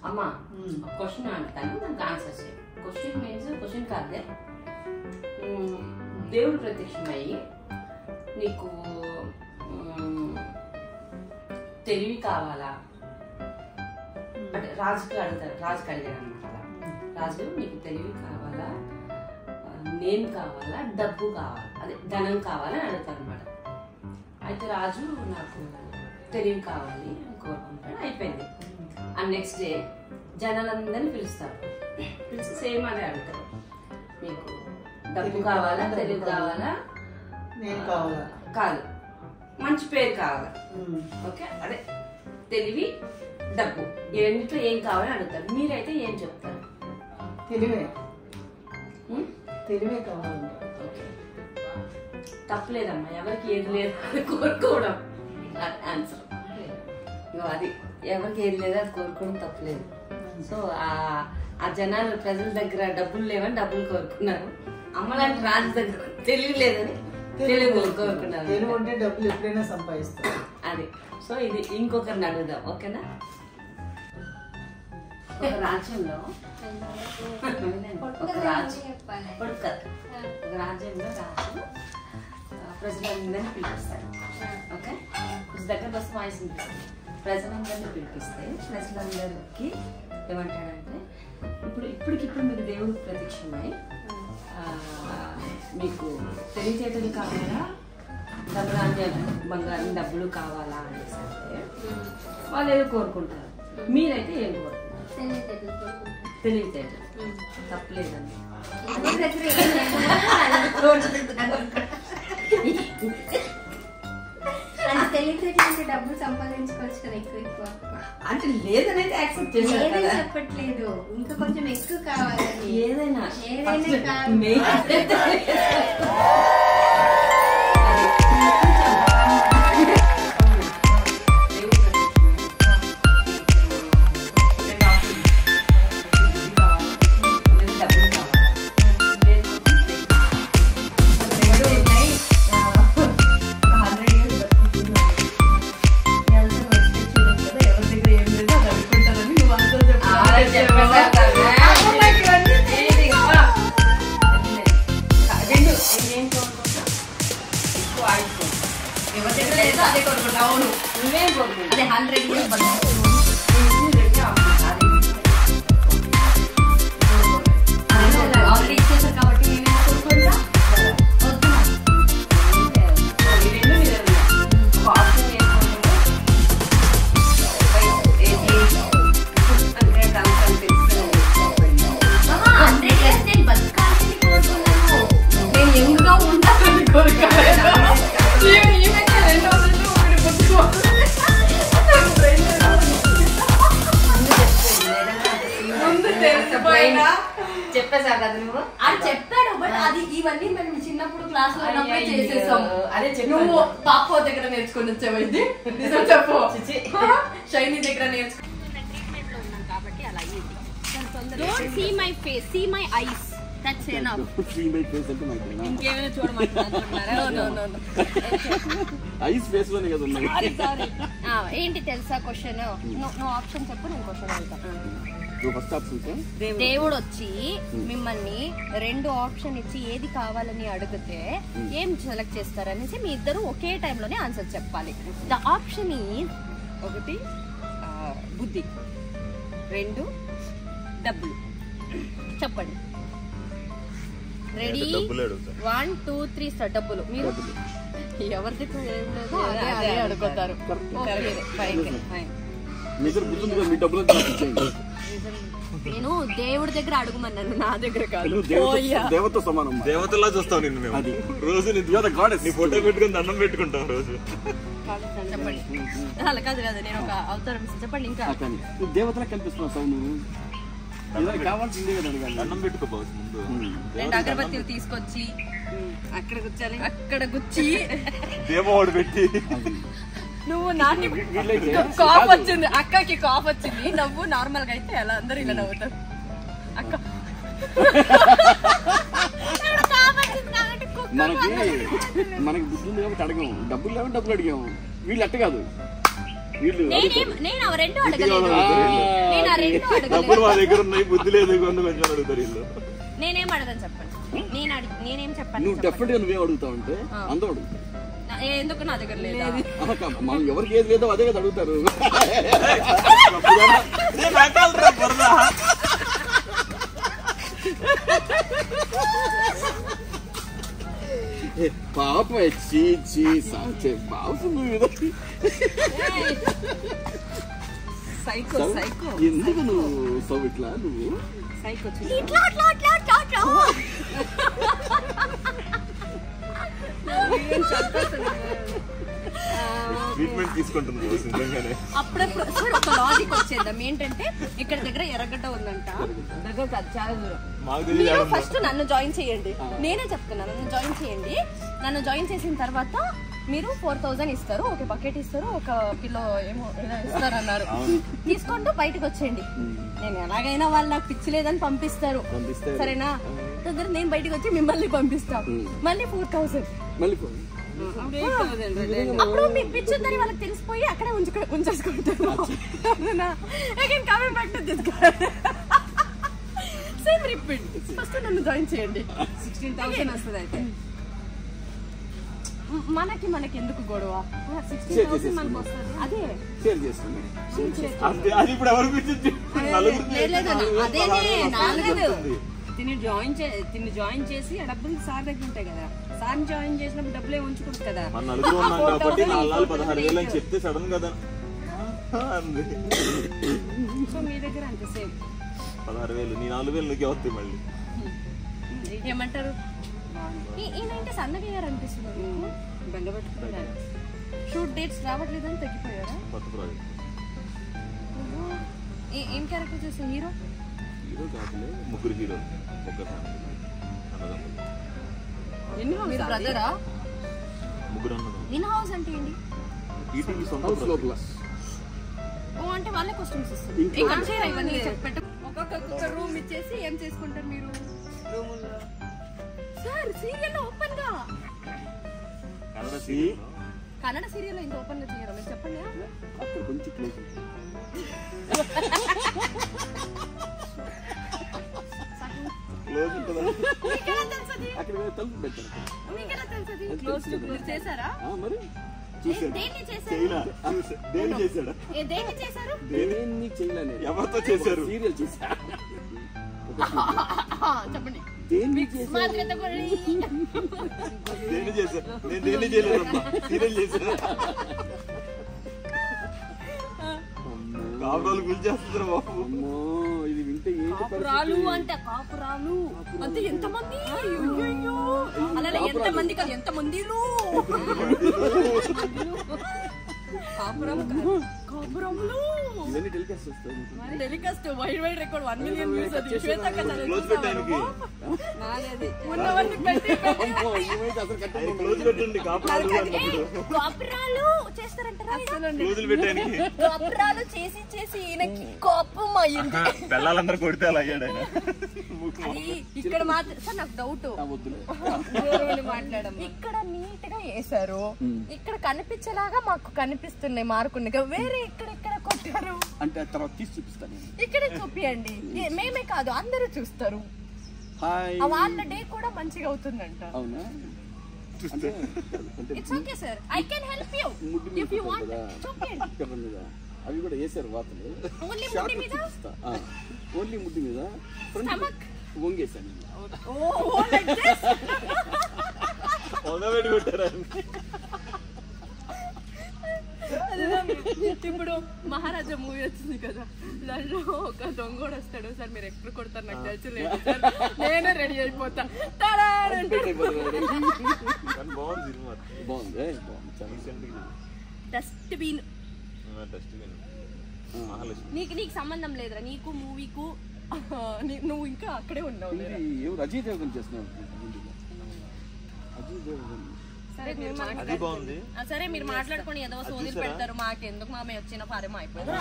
అమ్మా క్వశ్చన్ అంటాను, దానికి ఆన్సర్ చేయి. క్వశ్చన్ మీన్స్ క్వశ్చన్ కాదే, దేవుడు ప్రత్యక్షమయ్యి నీకు తెలివి కావాలా అంటే రాజుకి అడుగుతారు, రాజుకి అడిగారు అనమాట. రాజు నీకు తెలివి కావాలా, నేమ్ కావాలా, డబ్బు కావాలా, అదే ధనం కావాలని అడుగుతారు అనమాట. అయితే రాజు నాకు తెలివి కావాలి అని కోరుకుంటాడు. అయిపోయింది. అండ్ నెక్స్ట్ డే జనాలందరినీ పిలుస్తారు. పిలిచి సేమ్ అదే అడుగుతారు, మీకు డబ్బు కావాలా, తెలివి కావాలా, నేను కావాలా, కాదు మంచి పేరు కావాలా. ఓకే, అదే తెలివి డబ్బు ఈ రెండిట్లో ఏం కావాలని అడుగుతారు. మీరైతే ఏం చెప్తారు? తెలివే, తెలివే కావాలంటే. ఓకే, తప్పలేదమ్మా, ఎవరికి ఏది లేదు అది కోరుకోవడం ఆన్సర్. అది ఎవరికి ఏది లేదు అది కోరుకోవడం తప్పలేదు. సో ఆ జనాలు ప్రజల దగ్గర డబ్బులు లేవని డబ్బులు కోరుకున్నారు, అమ్మలాంటి రాజు దగ్గర తెలివి లేదని తెలివి కోరుకున్నారు. తెలివి ఉంటే డబ్బులు ఎప్పుడైనా సంపాదిస్తారు. అది. సో ఇది ఇంకొకరిని అడుగుదాం, ఓకేనా? ఒక రాజ్యంలో ఒక రాజ్యంలో రాజు ప్రజలందరినీ పిలిపిస్తాడు. ఓకే, దగ్గర బస్సు వాయిస్ ఉంటుంది. ప్రజలందరినీ పిలిపిస్తే ప్రజలందరికీ ఏమంటాడంటే, ఇప్పటికిప్పుడు మీరు దేవుడు ప్రత్యక్షమై మీకు తెలివితేటలు కావాలా, బంగారం డబ్బులు కావాలా అనేసి అంటే వాళ్ళు ఏదో కోరుకుంటారు. మీరైతే ఏం కోరుకుంటారు? తెలివితేటలు. తప్పలేదండి. తెలివితేటలు డబ్బులు సంపాదించుకోవచ్చు కదా ఎక్కువ ఎక్కువ అంటే లేదనైతే యాక్సెప్ట్ చేశారు, చెప్పట్లేదు. ఇంకా కొంచెం ఎక్కువ కావాలని. ఏదైనా అదే 100 years ఆల్రెడీ ఇచ్చేసారు కాబట్టి కోరుకుంటా. నేను ఎంగుగా ఉంటానని కోరుకోలేదు. చెప్పేసా కదా నువ్వు? అది చెప్పాడు, బట్ అది ఇవన్నీ మేము చిన్నప్పుడు క్లాస్ లో ఉన్నప్పుడు చేసేసాము. అదే నువ్వు పాప దగ్గర నేర్చుకుని వచ్చావు. చెప్పు, షైనీ దగ్గర నేర్చుకుని. Don't see my face, see my eyes. That's enough. See my face అంటే నాకు ఇంకేమైనా చూడమంటున్నారా? No. ఐస్ ఫేస్ లోనే కదా ఉన్నాయి. Sorry. ఏంటి తెలుసా క్వశ్చన్? నువ్వు ఆప్షన్ చెప్పు, నేను క్వశ్చన్ అడుగుతా. దేవుడు వచ్చి మిమ్మల్ని 2 ఆప్షన్ ఇచ్చి ఏది కావాలని అడిగితే ఏం సెలెక్ట్ చేస్తారనేసి మీ ఇద్దరు ఒకే టైంలోనే ఆన్సర్ చెప్పాలి. ద ఆప్షన్ ఈజ్ 1 బుద్ధి, 2 డబ్బులు. చెప్పండి. రెడీ? 1 2 3 స్టార్ట్. డబ్బులు. మీరు ఎవరిది ఏం లేదు అదే అడుగుతారు. నేను దేవుడి దగ్గర అడుగుమన్నాను, నా దగ్గర కాదు. దేవత సమానం, దేవతలా చూస్తావు నిన్ను మేము. రోజు నీ ఫోటో పెట్టుకుని దండం పెట్టుకుంటాం రోజు. చెప్పండి. అలా కాదు కదా, నేను ఒక అవతారం. చెప్పండి. ఇంకా దేవతలా కనిపిస్తున్నావు నువ్వు. కావాల్సిందే కదా దండం పెట్టుకోవచ్చు ముందు. 2 అగరబత్తీలు తీసుకొచ్చి అక్కడ గుచ్చాలి, అక్కడ గుచ్చి దేవవాడు పెట్టి. నువ్వు నాటి కాఫ్ వచ్చింది, అక్కకి కాఫ్ వచ్చింది, నవ్వు నార్మల్ గా అయితే ఎలా అందరూ ఇలా నవ్వుతారు. అక్క మనకి బుద్ధి ఉంది కాబట్టి అడగాము, డబ్బులు లేవని డబ్బులు అడిగాము. వీళ్ళు అట్ట కాదు, వీళ్ళు నేను 2 అడగలేదు. నేను డబ్బులు మా దగ్గర ఉన్నాయి, బుద్ధి లేదు కొంచెం అడుగుతారు వీళ్ళు. నేనేం అడగని చెప్పండి. నేనేం చెప్పండి. నువ్వు డెఫినెట్ గా నువ్వేం అడుగుతావు అంటే అందరూ అడుగుతావు. ఎందుకు నా దగ్గర లేదా? మనం ఎవరికి ఏది లేదో అదే కదా అడుగుతారు. పాప పాప ఎందుకు నువ్వు సౌ ఇట్లా నువ్వు ట్రీట్మెంట్ తీసుకుంటుంది నిజంగానే. అప్పుడప్పుడు సార్ ఒక లాజిక్ వచ్చేద్దాం ఏంటంటే ఇక్కడ దగ్గర ఎర్రగడ్డ ఉందంట, దగ్గర కాదు చాలా దూరం. మీరు ఫస్ట్ నన్ను జాయిన్ చేయండి, నేనే చెప్తున్నా నన్ను జాయిన్ చేయండి. నన్ను జాయిన్ చేసిన తర్వాత మీరు 4000 ఇస్తారు, ఒక బకెట్ ఇస్తారు, ఒక కిలో ఏమో ఇస్తారు అన్నారు. తీసుకుంటూ బయటకు వచ్చేయండి. నేను ఎలాగైనా వాళ్ళు నాకు పిచ్చి లేదని పంపిస్తారు, సరేనా? దగ్గర నేను బయటకు వచ్చి మిమ్మల్ని పంపిస్తాను. మళ్ళీ 4000 అప్పుడు మీకు పిచ్చుందని వాళ్ళకి తెలిసిపోయి అక్కడే ఉంచేసుకుంటారు. Same repeat. ఫస్ట్ నన్ను జాయిన్ చేయండి, 16,000 వస్తుంది. అయితే మనకి ఎందుకు గొడవ? 16,000 మనకు వస్తుంది. అదే అదేనే నాలుగు తిని జాయిన్ చేసి ఆ డబ్బులు సార్ దగ్గర ఉంటాయి కదా, సార్ జాయిన్ చేసినప్పుడు డబ్బులే ఉంచుకుంటుంది కదా. మన నలుగురు ఉన్నాం కాబట్టి 16,000 అని చెప్తే సడన్ కదా. సో మీ దగ్గర అంతే సేమ్ 16,000, నీ 4,000 నీకే వస్తాయి మళ్ళీ. ఏమంటారు? ఈయనంటే సన్నగా అయ్యారు అనిపిస్తుంది. బెంగపెట్టుకుంటారు. షూట్ డేట్స్ రావట్లేదని తగ్గిపోయారా? కొత్త ప్రాజెక్ట్. ఏం క్యారెక్టర్ చేసే హీరో? హీరో కాదులే, ముగ్గురు హీరోలు ఒక్క ఫ్యామిలీ, అన్నదమ్ములు. మీరు బ్రదరా? ముగ్గురు అన్నదమ్ములు. ఇన్ హౌస్ అంటే ఏంటి? ఈటీవీ సొంత ఓ అంటే వాళ్ళే కాస్ట్యూమ్స్ ఇస్తారు. ఇవన్నీ ఒక్కొక్క రూమ్ ఇచ్చేసి ఏం చేసుకుంటారు మీరు? సార్ సీరియల్ ఓపెన్ గా కన్నడ సీరియల్ ఇంత ఓపెన్ గా చేయరు, మీరు చెప్పండి. చేశారా? ఎవరితో చేశారు? సీరియల్ చేశా. చెప్పండి. దేన్ని చేశారు? నేను దేన్ని చేయలేదమ్మా, సీరియల్ చేశాను. కాపురాలు గురిచేస్తున్నారు బాబు. ఇది వింటే కాపురాలు అంటే కాపురాలు అంటే ఎంతమంది? అలా ఎంతమంది కాదు, ఎంతమంది కాపురాములు. Telecast wide record 1 million views. అది క్లోజ్ పెట్టడానికి ఉన్నవన్నీ పెట్టి క్లోజ్ పెట్టండి. కాపురాలు చేస్తారంటారా? క్లోజ్ పెట్టడానికి కాపురాలు చేసి ఈయనకి కోపం అయ్యింది. పిల్లలందరూ కొడితే అలా అయ్యాడు ఆయన. ఇక్కడ మాత్రం సార్ నాకు డౌట్, మాట్లాడడం ఇక్కడ నీట్ గా వేసారు, ఇక్కడ కనిపించేలాగా మాకు కనిపిస్తున్నాయి మార్కుని, వేరే ఇక్కడ కొట్టారు అంటే తర్వాత తీసి చూపిస్తాను. ఇక్కడే చూపియండి, మేమే కాదు అందరూ చూస్తారు. వాళ్ళ డే కూడా మంచిగా అవుతుందంట. అవునా? It's okay sir, I can help you if you want. చూపియండి. అవి కూడా వేసారు వాతలు. ఓన్లీ ముడ్డి మీద, ఓన్లీ ముడ్డి మీద వంగేసాను. ఇప్పుడు మహారాజా మూవీ వచ్చింది కదా, దాంట్లో ఒక దొంగోడు వస్తాడు. సార్ మీరు ఎక్కడ కొడతారు నాకు తెలుసు లేదు సార్, నేనే రెడీ అయిపోతా. డస్ట్బిన్. నీకు సంబంధం లేదురా, నీకు మూవీకు నువ్వు ఇంకా అక్కడే ఉన్నావు. అజయ్ దేవగన్ చేస్తున్నావు. సరే మీరు మాట్లాడుకొని ఏదో సోదరు పెడతారు, మాకెందుకు మామే వచ్చిన పారేమో అయిపోయింది.